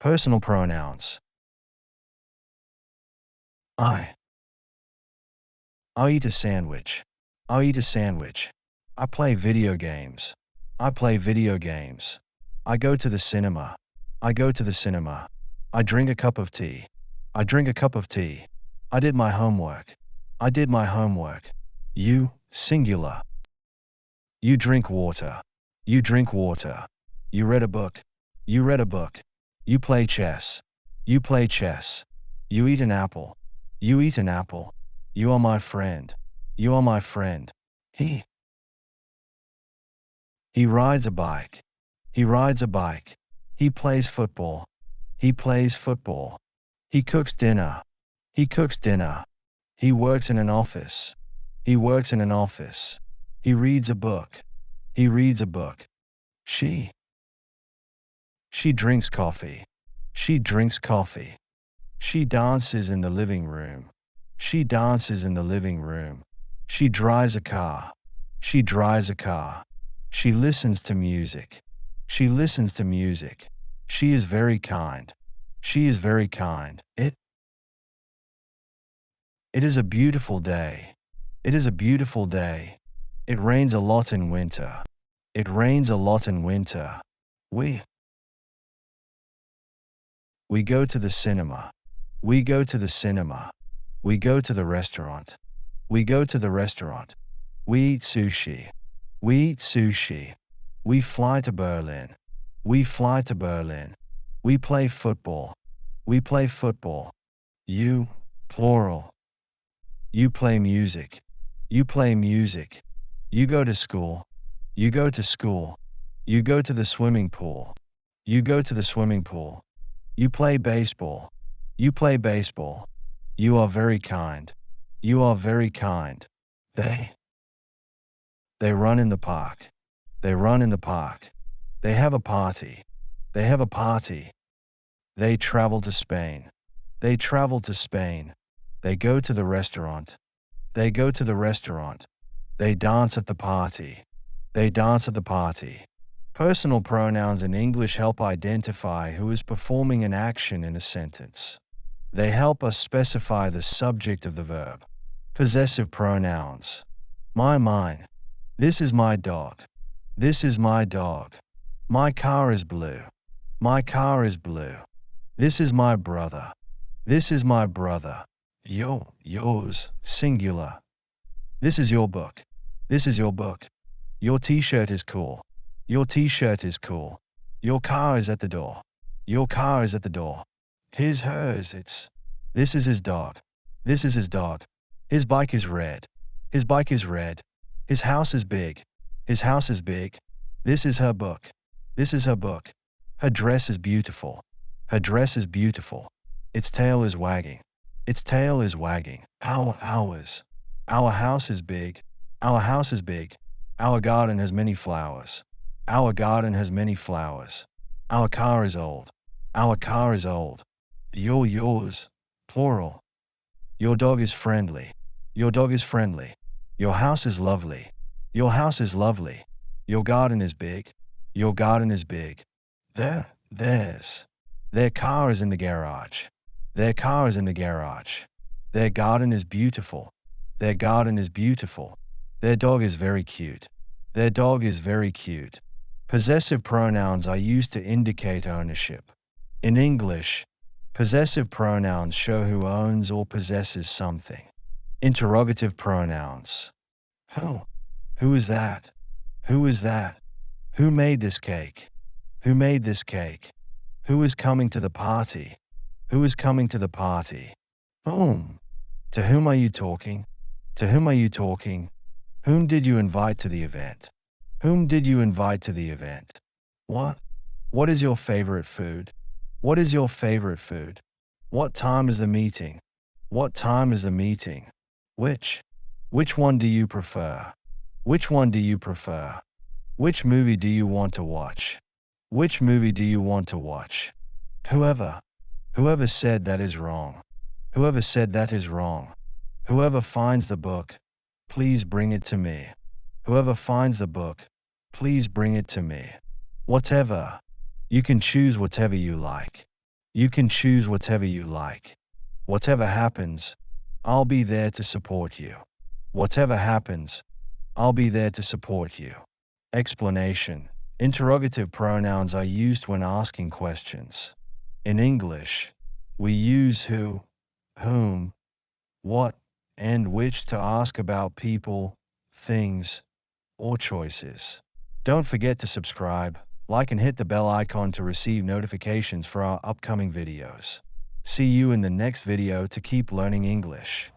Personal pronouns. I. I eat a sandwich. I eat a sandwich. I play video games. I play video games. I go to the cinema. I go to the cinema. I drink a cup of tea. I drink a cup of tea. I did my homework. I did my homework. You, singular. You drink water. You drink water. You read a book. You read a book. You play chess. You play chess. You eat an apple. You eat an apple. You are my friend. You are my friend. He. He rides a bike. He rides a bike. He plays football. He plays football. He cooks dinner. He cooks dinner. He works in an office. He works in an office. He reads a book. He reads a book. She. She drinks coffee. She drinks coffee. She dances in the living room. She dances in the living room. She drives a car. She drives a car. She listens to music. She listens to music. She is very kind. She is very kind. It is a beautiful day. It is a beautiful day. It rains a lot in winter. It rains a lot in winter. We go to the cinema. We go to the cinema. We go to the restaurant. We go to the restaurant. We eat sushi. We eat sushi. We fly to Berlin. We fly to Berlin. We play football. We play football. You, plural. You play music. You play music. You go to school. You go to school. You go to the swimming pool. You go to the swimming pool. You play baseball. You play baseball. You are very kind. You are very kind. They run in the park. They run in the park. They have a party. They have a party. They travel to Spain. They travel to Spain. They go to the restaurant. They go to the restaurant. They dance at the party. They dance at the party. Personal pronouns in English help identify who is performing an action in a sentence. They help us specify the subject of the verb. Possessive pronouns. My, mine. This is my dog. This is my dog. My car is blue. My car is blue. This is my brother. This is my brother. Yours, singular. This is your book. This is your book. Your t-shirt is cool. Your t-shirt is cool. Your car is at the door. Your car is at the door. His, hers, it's. This is his dog. This is his dog. His bike is red. His bike is red. His house is big. His house is big. This is her book. This is her book. Her dress is beautiful. Her dress is beautiful. Its tail is wagging. Its tail is wagging. Ours. Our house is big. Our house is big. Our garden has many flowers. Our garden has many flowers. Our car is old. Our car is old. Yours, plural. Your dog is friendly. Your dog is friendly. Your house is lovely. Your house is lovely. Your garden is big. Your garden is big. Theirs. Their car is in the garage. Their car is in the garage. Their garden is beautiful. Their garden is beautiful. Their dog is very cute. Their dog is very cute. Possessive pronouns are used to indicate ownership. In English, possessive pronouns show who owns or possesses something. Interrogative pronouns. Who is that? Who is that? Who made this cake? Who made this cake? Who is coming to the party? Who is coming to the party? Whom? To whom are you talking? To whom are you talking? Whom did you invite to the event? Whom did you invite to the event? What? What is your favorite food? What is your favorite food? What time is the meeting? What time is the meeting? Which? Which one do you prefer? Which one do you prefer? Which movie do you want to watch? Which movie do you want to watch? Whoever. Whoever said that is wrong. Whoever said that is wrong. Whoever finds the book, please bring it to me. Whoever finds the book, please bring it to me. Whatever. You can choose whatever you like. You can choose whatever you like. Whatever happens, I'll be there to support you. Whatever happens, I'll be there to support you. Explanation. Interrogative pronouns are used when asking questions. In English, we use who, whom, what, and which to ask about people, things, or choices. Don't forget to subscribe, like, and hit the bell icon to receive notifications for our upcoming videos. See you in the next video to keep learning English.